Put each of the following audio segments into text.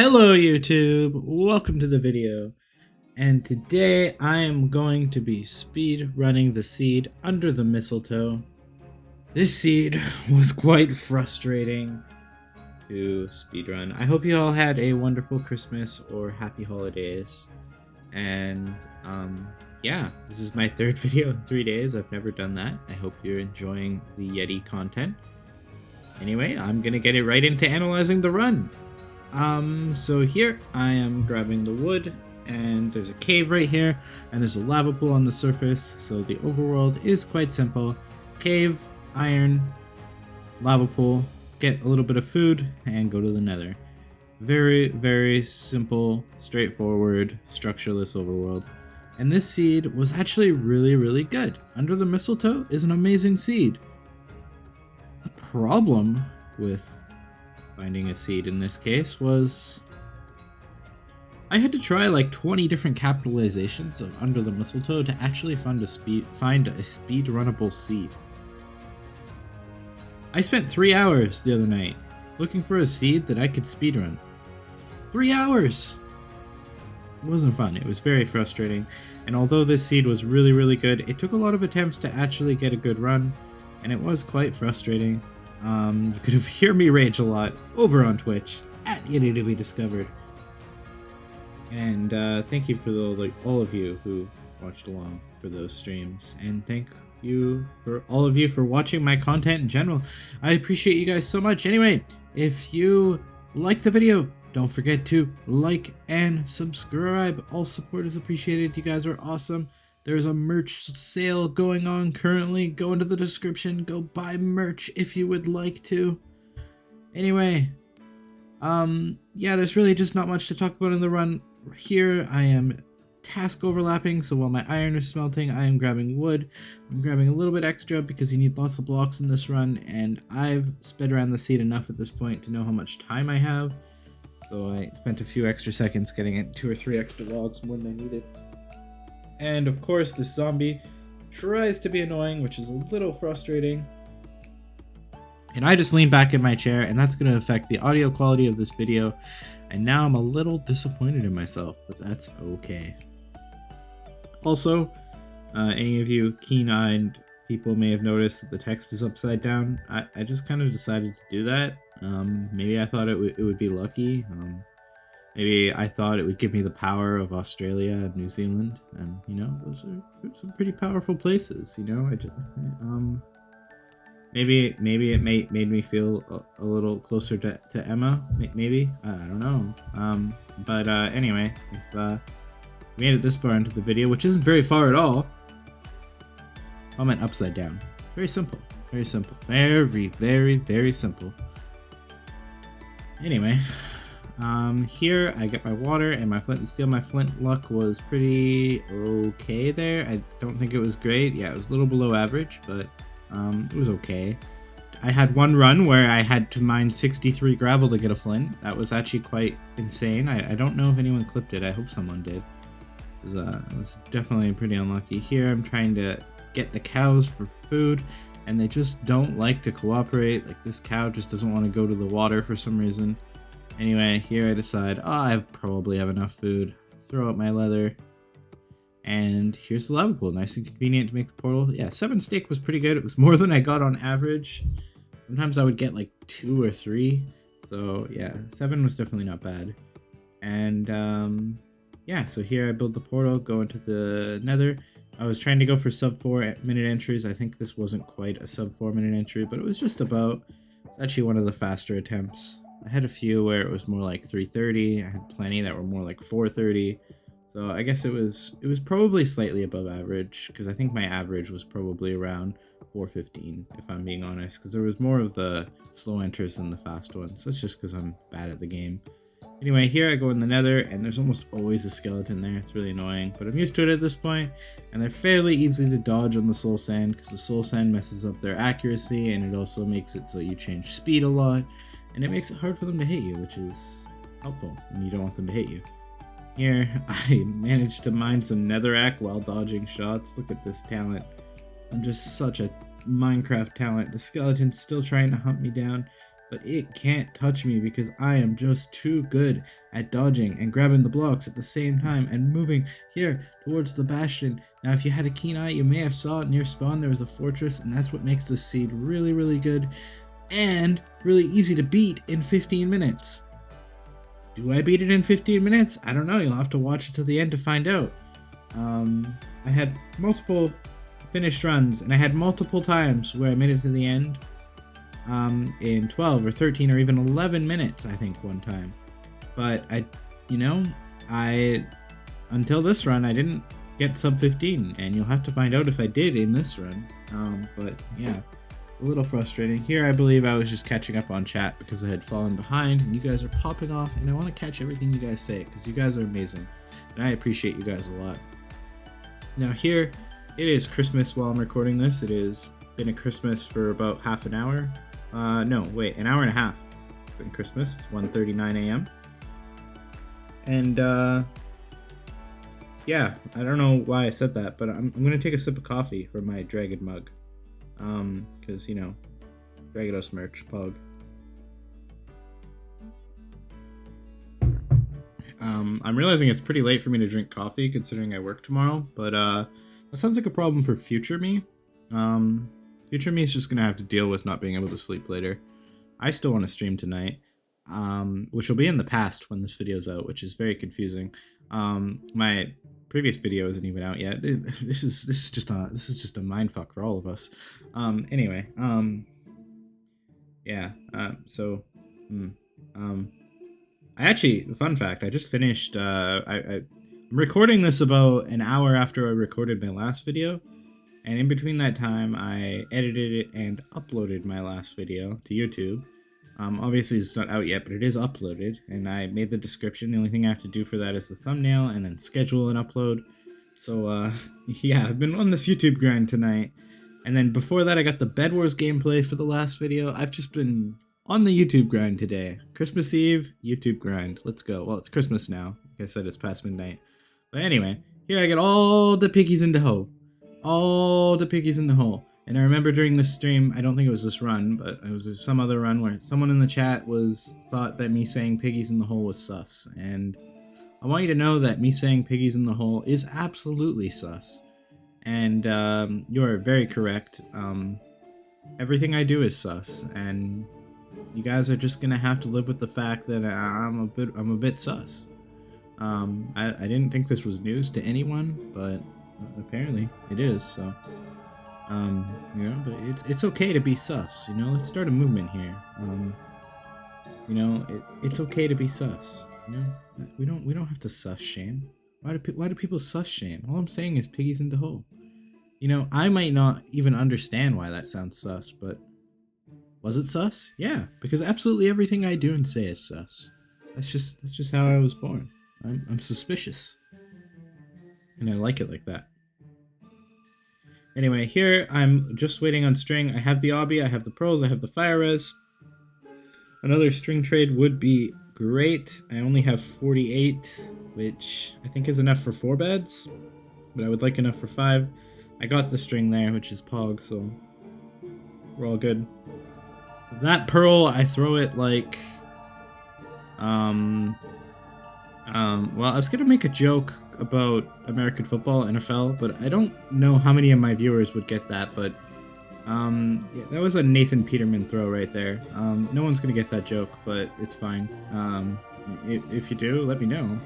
Hello YouTube, welcome to the video, and today I am going to be speed running the seed under the mistletoe. This seed was quite frustrating to speedrun. I hope you all had a wonderful Christmas or happy holidays, and yeah, this is my third video in 3 days. I've never done that. I hope you're enjoying the Yeti content. Anyway, I'm gonna get it right into analyzing the run. So here I am grabbing the wood, and there's a cave right here, and there's a lava pool on the surface, so the overworld is quite simple. Cave, iron, lava pool, get a little bit of food, and go to the nether. Very, very simple, straightforward, structureless overworld. And this seed was actually really, really good. Under the mistletoe is an amazing seed. The problem with finding a seed in this case was I had to try like 20 different capitalizations of under the mistletoe to actually find a speed runnable seed. I spent 3 hours the other night looking for a seed that I could speedrun. 3 hours! It wasn't fun. It was very frustrating, and although this seed was really, really good, it took a lot of attempts to actually get a good run, and it was quite frustrating. You could hear me rage a lot over on Twitch at Yeti to be discovered. And thank you for all of you who watched along for those streams, and thank you for all of you for watching my content in general. I appreciate you guys so much. Anyway, if you like the video, don't forget to like and subscribe. All support is appreciated. You guys are awesome. There's a merch sale going on currently. Go into the description. Go buy merch if you would like to. Anyway, yeah, there's really just not much to talk about in the run. Here I am task overlapping, so while my iron is smelting, I am grabbing wood. I'm grabbing a little bit extra because you need lots of blocks in this run, and I've sped around the seed enough at this point to know how much time I have. So I spent a few extra seconds getting it 2 or 3 extra logs more than I needed. And of course, this zombie tries to be annoying, which is a little frustrating. And I just leaned back in my chair, and that's going to affect the audio quality of this video. And now I'm a little disappointed in myself, but that's okay. Also, any of you keen-eyed people may have noticed that the text is upside down. I just kind of decided to do that. Maybe I thought it would be lucky. Maybe I thought it would give me the power of Australia and New Zealand, and you know, those are some pretty powerful places. You know, I just maybe it made me feel a little closer to Emma. Maybe I don't know. But anyway, if you made it this far into the video, which isn't very far at all, comment upside down. Very simple. Very simple. Very, very, very simple. Anyway. Here I get my water and my flint and steel. My flint luck was pretty okay there. I don't think it was great. Yeah, it was a little below average, but it was okay. I had one run where I had to mine 63 gravel to get a flint. That was actually quite insane. I don't know if anyone clipped it. I hope someone did. It was definitely pretty unlucky. Here I'm trying to get the cows for food, and they just don't like to cooperate. Like, this cow just doesn't want to go to the water for some reason. Anyway, here I decide, I probably have enough food. Throw out my leather. And here's the lava pool. Nice and convenient to make the portal. Yeah, 7 steak was pretty good. It was more than I got on average. Sometimes I would get like 2 or 3. So yeah, 7 was definitely not bad. And yeah, so here I build the portal, go into the nether. I was trying to go for sub 4 minute entries. I think this wasn't quite a sub 4 minute entry, but it was just about. It's actually one of the faster attempts. I had a few where it was more like 3:30. I had plenty that were more like 4:30. So I guess it was probably slightly above average, because I think my average was probably around 4:15, if I'm being honest, because there was more of the slow enters than the fast ones. That's just because I'm bad at the game. Anyway, here I go in the nether, and there's almost always a skeleton there. It's really annoying, but I'm used to it at this point, and they're fairly easy to dodge on the soul sand, because the soul sand messes up their accuracy, and it also makes it so you change speed a lot. And it makes it hard for them to hit you, which is helpful when you don't want them to hit you. Here, I managed to mine some netherrack while dodging shots. Look at this talent. I'm just such a Minecraft talent. The skeleton's still trying to hunt me down. but it can't touch me because I am just too good at dodging and grabbing the blocks at the same time and moving here towards the bastion. Now, if you had a keen eye, you may have saw it near spawn. There was a fortress, and that's what makes this seed really, really good and really easy to beat in 15 minutes. Do I beat it in 15 minutes? I don't know. You'll have to watch it till the end to find out. I had multiple finished runs, and I had multiple times where I made it to the end in 12 or 13 or even 11 minutes, I think, one time. But until this run, I didn't get sub 15, and you'll have to find out if I did in this run. But yeah, a little frustrating. Here, I believe I was just catching up on chat because I had fallen behind, and you guys are popping off, and I want to catch everything you guys say because you guys are amazing, and I appreciate you guys a lot. Now here, it is Christmas while I'm recording this. It has been a Christmas for about half an hour. No, wait, an hour and a half. It's been Christmas. It's 1:39 a.m. And yeah, I don't know why I said that, but I'm gonna take a sip of coffee from my dragon mug. Because Dragados merch, pog. I'm realizing it's pretty late for me to drink coffee considering I work tomorrow, but that sounds like a problem for future me. Future me is just gonna have to deal with not being able to sleep later. I still want to stream tonight, which will be in the past when this video's out, which is very confusing. My previous video isn't even out yet. This is just a mindfuck for all of us. Anyway, yeah. I actually, fun fact, I just finished. I'm recording this about an hour after I recorded my last video, and in between that time, I edited it and uploaded my last video to YouTube. Obviously it's not out yet, but it is uploaded, and I made the description. The only thing I have to do for that is the thumbnail and then schedule an upload. So, yeah, I've been on this YouTube grind tonight. And then before that, I got the Bed Wars gameplay for the last video. I've just been on the YouTube grind today. Christmas Eve, YouTube grind. Let's go. Well, it's Christmas now. Like I said, it's past midnight. But anyway, here I get all the piggies in the hole. All the piggies in the hole. And I remember during this stream, I don't think it was this run, but it was some other run where someone in the chat thought that me saying piggies in the hole was sus. And I want you to know that me saying piggies in the hole is absolutely sus. And you are very correct. Everything I do is sus, and you guys are just gonna have to live with the fact that I'm a bit sus. I didn't think this was news to anyone, but apparently it is. So. But it's okay to be sus, let's start a movement here. It's okay to be sus, we don't have to sus shame. Why do people sus shame? All I'm saying is piggies in the hole. I might not even understand why that sounds sus, but was it sus? Yeah, because absolutely everything I do and say is sus. That's just how I was born. I'm suspicious. And I like it like that. Anyway, here I'm just waiting on string. I have the obby, I have the pearls, I have the fire res. Another string trade would be great. I only have 48, which I think is enough for 4 beds, but I would like enough for 5. I got the string there, which is pog, so we're all good. That pearl, I throw it like, well, I was gonna make a joke about American football, NFL, but I don't know how many of my viewers would get that, but yeah, that was a Nathan Peterman throw right there. No one's gonna get that joke, but it's fine. If you do, let me know.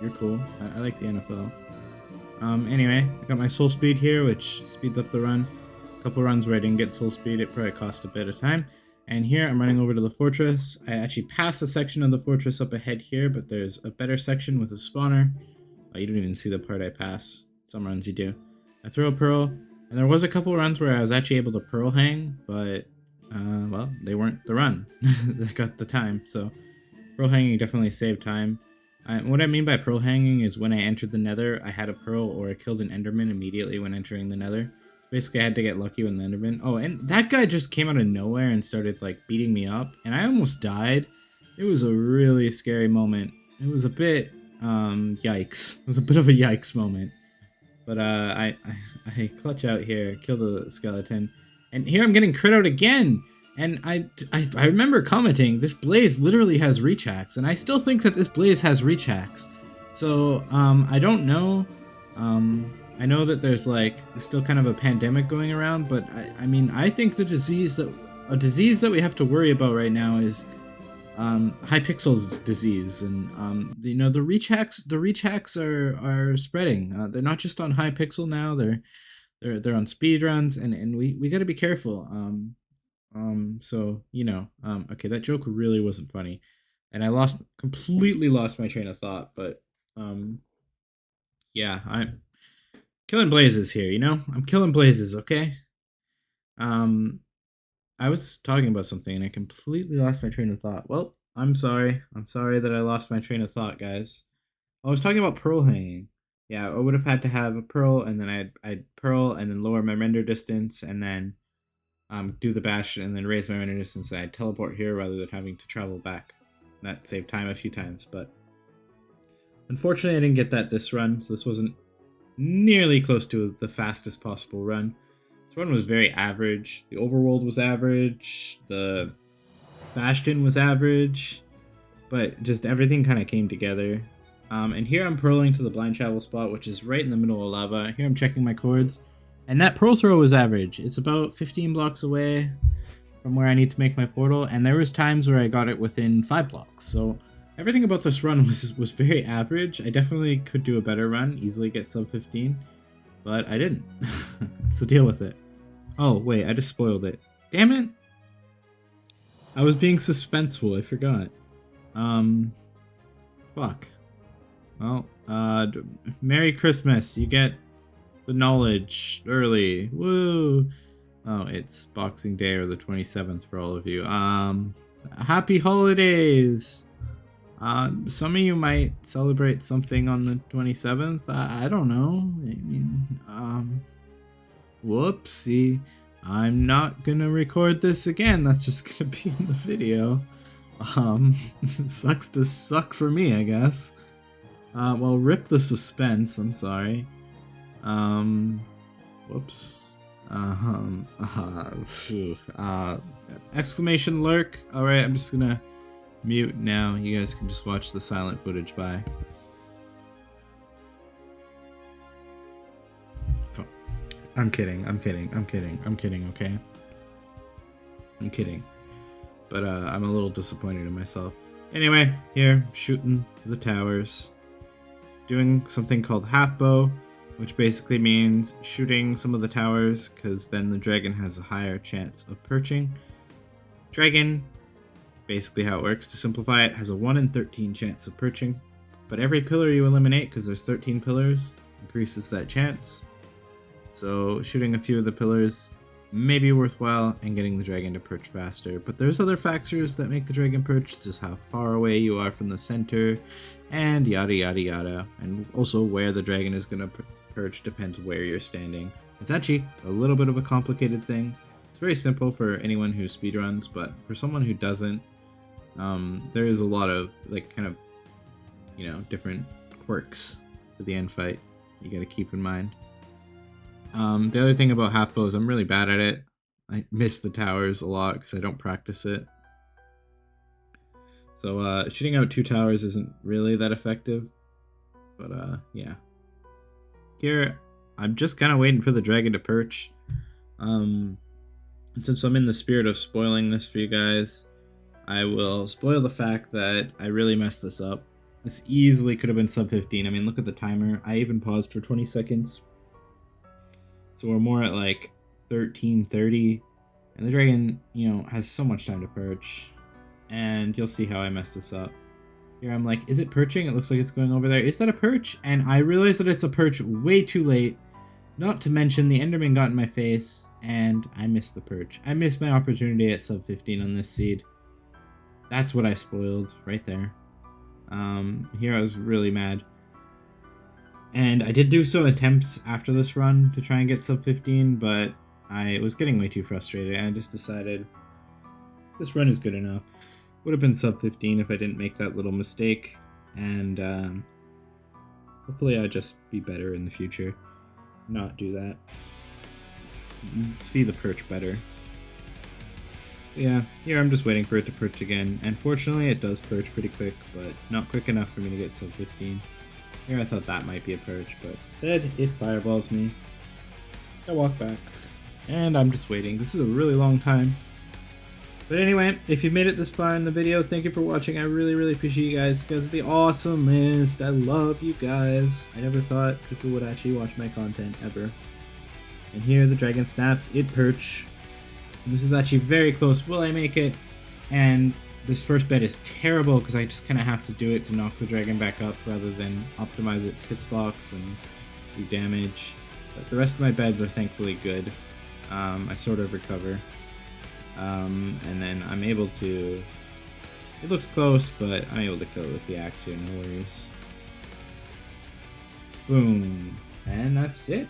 You're cool. I like the NFL. Anyway, I got my soul speed here, which speeds up the run. A couple runs where I didn't get soul speed, it probably cost a bit of time. And here I'm running over to the fortress. I actually passed a section of the fortress up ahead here, but there's a better section with a spawner. Oh, you don't even see the part I pass. Some runs you do. I throw a pearl, and there was a couple runs where I was actually able to pearl hang, but, well, they weren't the run. They got the time, so pearl hanging definitely saved time. What I mean by pearl hanging is when I entered the nether, I had a pearl or I killed an enderman immediately when entering the nether. Basically, I had to get lucky with the enderman. Oh, and that guy just came out of nowhere and started, like, beating me up, and I almost died. It was a really scary moment. It was a bit, yikes. It was a bit of a yikes moment. But, I clutch out here, kill the skeleton, and here I'm getting crit out again! And I remember commenting, this Blaze literally has reach hacks, and I still think that this Blaze has reach hacks. So, I don't know. I know that there's like still kind of a pandemic going around, but I mean, I think a disease that we have to worry about right now is Hypixel's disease, and you know, the reach hacks are spreading. They're not just on Hypixel now. They're on speedruns, and we got to be careful. So you know, okay, that joke really wasn't funny, and I completely lost my train of thought. But yeah, I'm killing blazes here. You know, I'm killing blazes. Okay. Um, I was talking about something and I completely lost my train of thought. Well, I'm sorry. I'm sorry that I lost my train of thought, guys. I was talking about pearl hanging. Yeah, I would have had to have a pearl, and then I'd pearl and then lower my render distance, and then do the bash and then raise my render distance. And I'd teleport here rather than having to travel back. That saved time a few times, but unfortunately I didn't get that this run, so this wasn't nearly close to the fastest possible run. This one was very average. The overworld was average. The Bastion was average. But just everything kind of came together. And here I'm pearling to the blind travel spot, which is right in the middle of lava. Here I'm checking my chords. And that pearl throw was average. It's about 15 blocks away from where I need to make my portal. And there was times where I got it within 5 blocks. So everything about this run was very average. I definitely could do a better run, easily get sub 15. But I didn't. So deal with it. Oh, wait, I just spoiled it. Damn it! I was being suspenseful, I forgot. Fuck. Well, Merry Christmas. You get the knowledge early. Woo! Oh, it's Boxing Day or the 27th for all of you. Happy holidays! Some of you might celebrate something on the 27th. I don't know. I mean, whoopsie. I'm not gonna record this again. That's just gonna be in the video. Sucks to suck for me, I guess. Well, rip the suspense. I'm sorry. Whoops. Exclamation lurk. Alright, I'm just gonna mute now. You guys can just watch the silent footage. Bye. I'm kidding, okay? I'm kidding. But I'm a little disappointed in myself. Anyway, here, shooting the towers. Doing something called half bow, which basically means shooting some of the towers, because then the dragon has a higher chance of perching. Dragon, basically how it works, to simplify it, has a 1 in 13 chance of perching. But every pillar you eliminate, because there's 13 pillars, increases that chance. So shooting a few of the pillars may be worthwhile and getting the dragon to perch faster. But there's other factors that make the dragon perch, just how far away you are from the center, and yada yada yada. And also where the dragon is going to perch depends where you're standing. It's actually a little bit of a complicated thing. It's very simple for anyone who speedruns, but for someone who doesn't, there is a lot of like kind of, you know, different quirks to the end fight you got to keep in mind. The other thing about half bow is I'm really bad at it. I miss the towers a lot because I don't practice it. So shooting out 2 towers isn't really that effective. But yeah. Here, I'm just kind of waiting for the dragon to perch. And since I'm in the spirit of spoiling this for you guys, I will spoil the fact that I really messed this up. This easily could have been sub 15. I mean, look at the timer. I even paused for 20 seconds. So we're more at like 13:30, and the dragon, you know, has so much time to perch, and you'll see how I messed this up. Here I'm like, is it perching? It looks like it's going over there. Is that a perch? And I realized that it's a perch way too late, not to mention the Enderman got in my face, and I missed the perch. I missed my opportunity at sub 15 on this seed. That's what I spoiled right there. Here I was really mad. And I did do some attempts after this run to try and get sub 15, but I was getting way too frustrated, and I just decided this run is good enough. Would have been sub 15 if I didn't make that little mistake, and hopefully I'll just be better in the future. Not do that. See the perch better. Yeah, here I'm just waiting for it to perch again, and fortunately it does perch pretty quick, but not quick enough for me to get sub 15. Here I thought that might be a perch, but instead it fireballs me. I walk back, and I'm just waiting. This is a really long time. But anyway, if you made it this far in the video, thank you for watching. I really appreciate you guys. You guys are the awesomest. I love you guys. I never thought people would actually watch my content, ever. And here the dragon snaps, it perch. And this is actually very close. Will I make it? And this first bed is terrible because I just kind of have to do it to knock the dragon back up rather than optimize its hitbox and do damage. But the rest of my beds are thankfully good. I sort of recover. And then I'm able to... It looks close, but I'm able to kill it with the axe here, no worries. Boom. And that's it.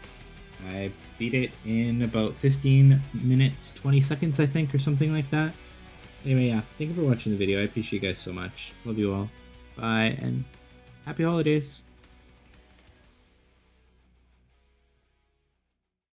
I beat it in about 15 minutes, 20 seconds, I think, or something like that. Anyway, yeah, thank you for watching the video. I appreciate you guys so much. Love you all. Bye, and happy holidays.